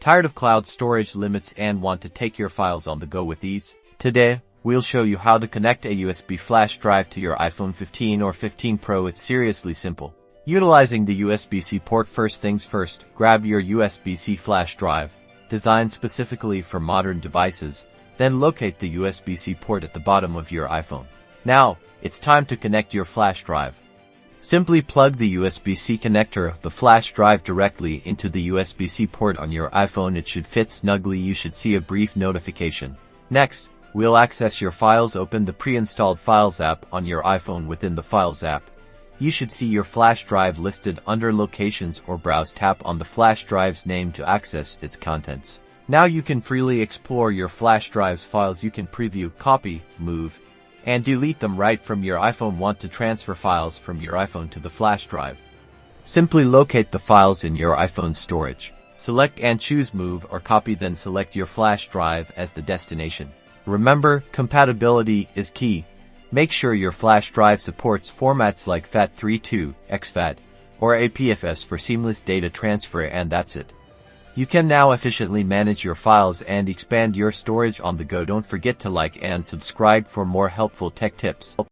Tired of cloud storage limits and want to take your files on the go with ease? Today, we'll show you how to connect a USB flash drive to your iPhone 15 or 15 Pro. It's seriously simple. Utilizing the USB-C port. First things first, grab your USB-C flash drive, designed specifically for modern devices, then locate the USB-C port at the bottom of your iPhone. Now, it's time to connect your flash drive. Simply plug the USB-C connector of the flash drive directly into the USB-C port on your iPhone. It should fit snugly. You should see a brief notification. Next, we'll access your files. Open the pre-installed Files app on your iPhone. Within the Files app, you should see your flash drive listed under Locations or browse. Tap on the flash drive's name to access its contents. Now you can freely explore your flash drive's files. You can preview, copy, move, and delete them right from your iPhone. Want to transfer files from your iPhone to the flash drive? Simply locate the files in your iPhone's storage. Select and choose Move or Copy, then select your flash drive as the destination. Remember, compatibility is key. Make sure your flash drive supports formats like FAT32, exFAT, or APFS for seamless data transfer, and that's it. You can now efficiently manage your files and expand your storage on the go. Don't forget to like and subscribe for more helpful tech tips.